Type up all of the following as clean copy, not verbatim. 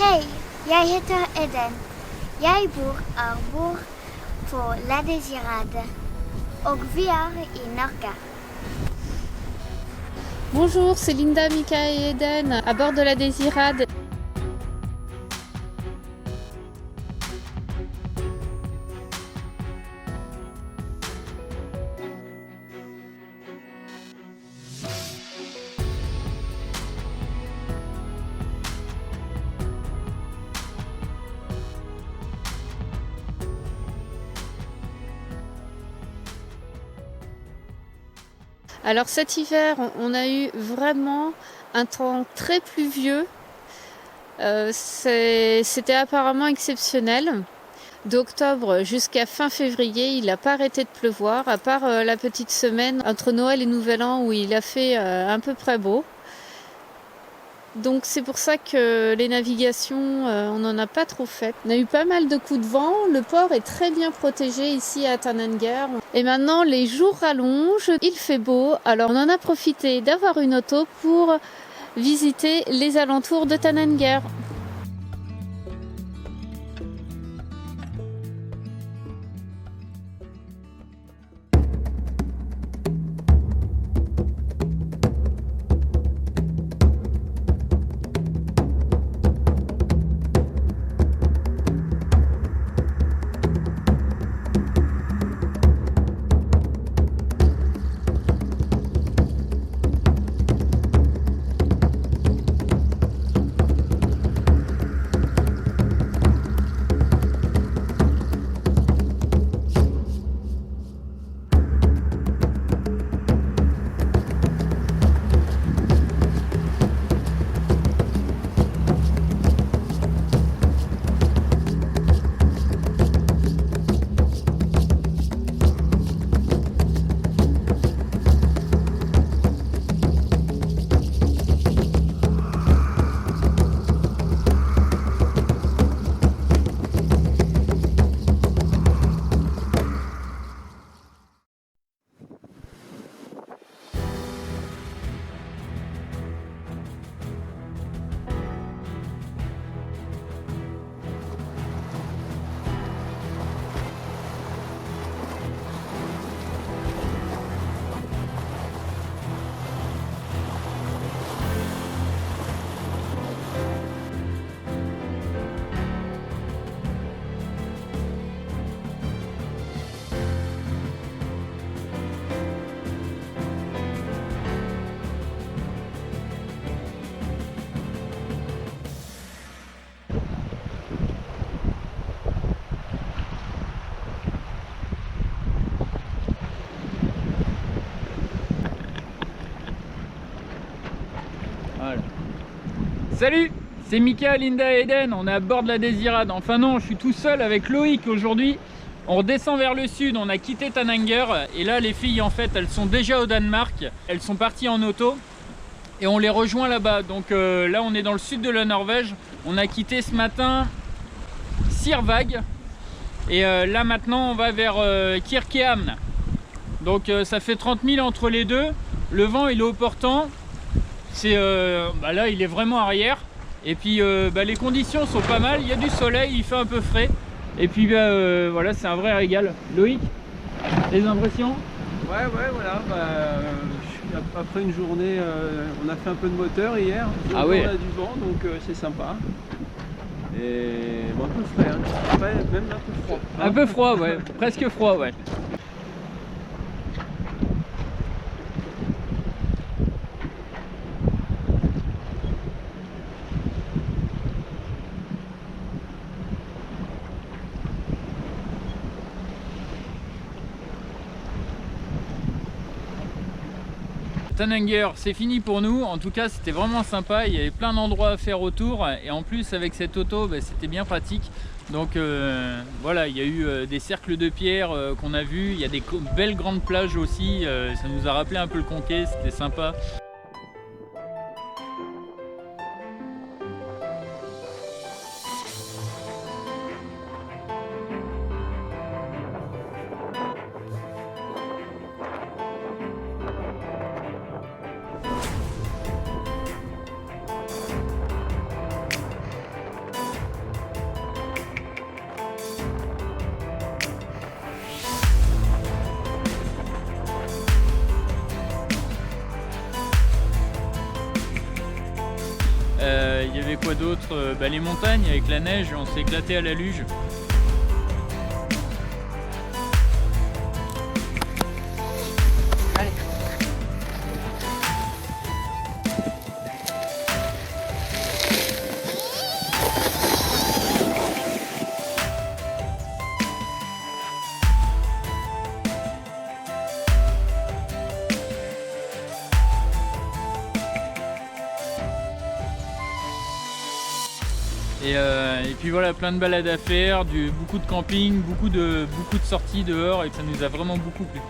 Hey, jij heet Eden. Jij boer boer voor La Désirade. Ook weer in Norga. Bonjour, c'est Linda, Mika et Eden à bord de la Désirade. Alors cet hiver, on a eu vraiment un temps très pluvieux. C'était apparemment exceptionnel. D'octobre jusqu'à fin février, il n'a pas arrêté de pleuvoir, à part la petite semaine entre Noël et Nouvel An où il a fait à peu près beau. Donc c'est pour ça que les navigations, on n'en a pas trop fait. On a eu pas mal de coups de vent, le port est très bien protégé ici à Tananger. Et maintenant les jours rallongent, il fait beau, alors on en a profité d'avoir une auto pour visiter les alentours de Tananger. Voilà. Salut, c'est Mika, Linda et Eden, on est à bord de la Désirade. Enfin non, je suis tout seul avec Loïc aujourd'hui. On redescend vers le sud, on a quitté Tananger et là les filles en fait elles sont déjà au Danemark. Elles sont parties en auto et on les rejoint là-bas. Donc là on est dans le sud de la Norvège. On a quitté ce matin Sirvag et là maintenant on va vers Kirkehamn. Donc ça fait 30 000 entre les deux. Le vent il est au portant. Là il est vraiment arrière et puis les conditions sont pas mal, il y a du soleil, il fait un peu frais et puis voilà, c'est un vrai régal. Loïc, les impressions? Ouais voilà, après une journée, on a fait un peu de moteur hier. Ah oui. On a du vent donc c'est sympa et bon, un peu frais, hein. Ouais, même un peu froid, hein. Un peu froid, ouais, presque froid, ouais. Tananger, c'est fini pour nous. En tout cas, c'était vraiment sympa. Il y avait plein d'endroits à faire autour. Et en plus, avec cette auto, c'était bien pratique. Donc voilà, il y a eu des cercles de pierre qu'on a vus. Il y a des belles grandes plages aussi. Ça nous a rappelé un peu le Conquet. C'était sympa. quoi d'autre? Les montagnes avec la neige, on s'est éclaté à la luge. Allez. Et puis voilà, plein de balades à faire, beaucoup de camping, beaucoup de sorties dehors, et ça nous a vraiment beaucoup plu.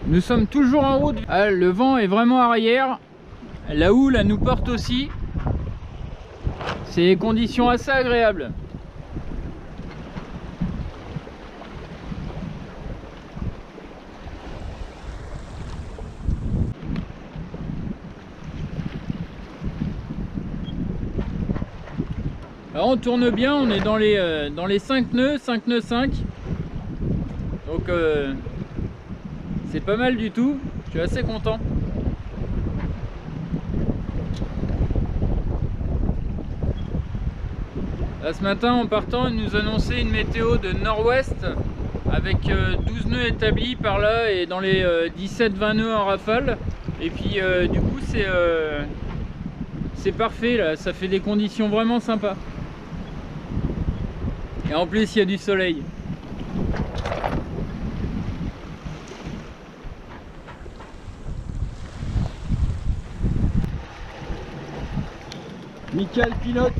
Nous sommes toujours en route. Ah, le vent est vraiment arrière. La houle elle nous porte aussi. C'est des conditions assez agréables. Alors on tourne bien, on est dans les 5 nœuds, 5 nœuds 5. Donc c'est pas mal du tout, je suis assez content. Là, ce matin en partant, ils nous annonçaient une météo de nord-ouest avec 12 nœuds établis par là et dans les 17-20 nœuds en rafale. Et puis du coup c'est parfait là, ça fait des conditions vraiment sympas. Et en plus il y a du soleil. Michael pilote.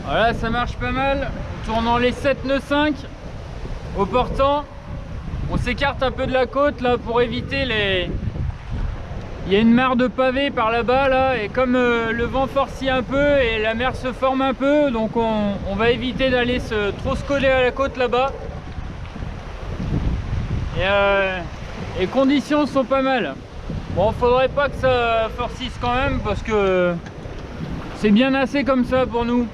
Voilà, ça marche pas mal. Tournant les 7 nœuds 5 au portant, on s'écarte un peu de la côte là pour éviter les... Il y a une mare de pavés par là-bas là, et comme le vent forcit un peu et la mer se forme un peu, donc on va éviter d'aller trop se coller à la côte là-bas. Et les conditions sont pas mal. Bon, faudrait pas que ça forcisse quand même parce que c'est bien assez comme ça pour nous.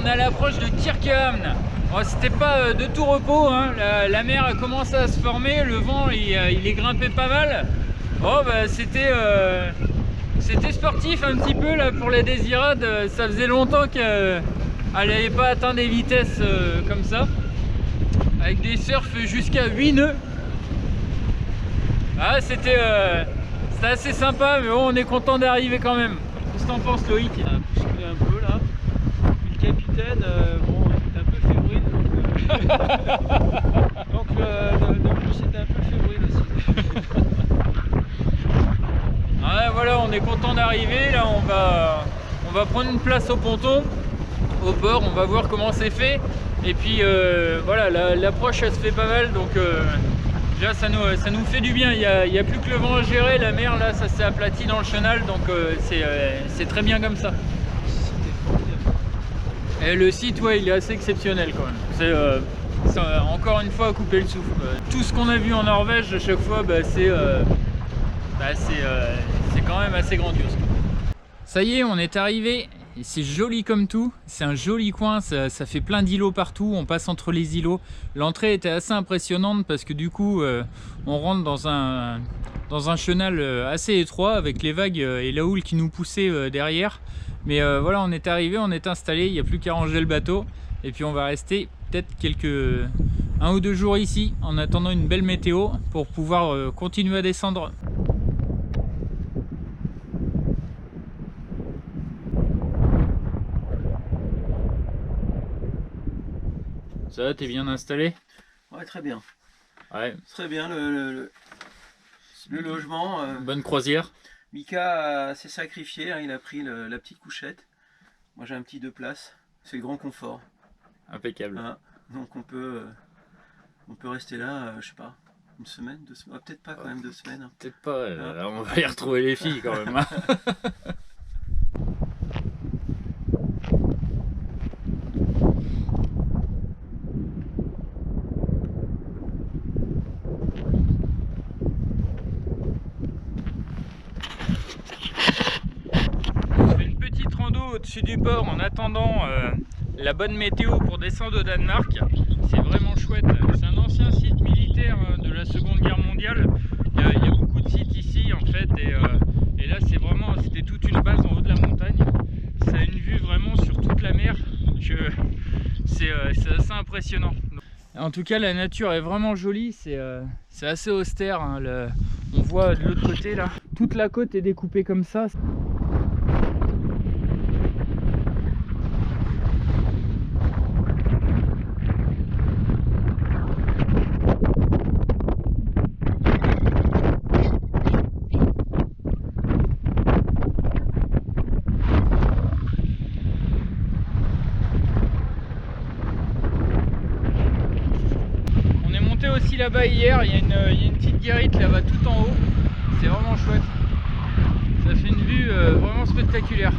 on est à l'approche de Tirkehamn. Bon, c'était pas de tout repos, hein. La mer a commencé à se former, le vent il est grimpé pas mal. Oh, bah, c'était sportif un petit peu là pour la Désirade. Ça faisait longtemps qu'elle n'avait pas atteint des vitesses comme ça, avec des surfs jusqu'à 8 nœuds. Ah, c'était assez sympa, mais bon, on est content d'arriver quand même. Qu'est-ce que t'en penses, Loïc? On a bousculé un peu là. Puis le capitaine, bon, il était un peu fébrile. Donc de plus, c'était un peu fébrile aussi. Ouais, voilà, on est content d'arriver. Là, on va prendre une place au ponton, au port. On va voir comment c'est fait. Et puis voilà, l'approche elle se fait pas mal, donc déjà ça nous fait du bien. Il y a plus que le vent à gérer. La mer là, ça s'est aplati dans le chenal, donc c'est très bien comme ça. Et le site, ouais, il est assez exceptionnel quand même. C'est encore une fois à couper le souffle. Tout ce qu'on a vu en Norvège à chaque fois, bah, c'est quand même assez grandiose. Ça y est, on est arrivé. C'est joli comme tout, c'est un joli coin, ça fait plein d'îlots partout, on passe entre les îlots. L'entrée était assez impressionnante parce que du coup on rentre dans un chenal assez étroit avec les vagues et la houle qui nous poussait derrière. Mais voilà, on est arrivé, on est installé, il n'y a plus qu'à ranger le bateau et puis on va rester peut-être 1 ou 2 jours ici en attendant une belle météo pour pouvoir continuer à descendre. Ça va, t'es bien installé? Ouais, très bien. Ouais. Très bien le logement. Bonne croisière. Mika s'est sacrifié, hein, il a pris la petite couchette. Moi j'ai un petit 2 places, c'est le grand confort. Impeccable. Hein, donc on peut rester là, je sais pas, une semaine, 2 semaines, peut-être pas quand même 2 semaines. Hein. Peut-être pas, on va y retrouver les filles quand même. Hein. Au-dessus du port en attendant la bonne météo pour descendre au Danemark. C'est vraiment chouette, c'est un ancien site militaire de la Seconde Guerre mondiale. Il y a beaucoup de sites ici en fait et là c'était toute une base en haut de la montagne. Ça a une vue vraiment sur toute la mer, c'est assez impressionnant. En tout cas la nature est vraiment jolie, c'est assez austère, hein, on voit de l'autre côté là, toute la côte est découpée comme ça. Aussi là-bas hier, il y a une petite guérite là-bas tout en haut, c'est vraiment chouette, ça fait une vue vraiment spectaculaire.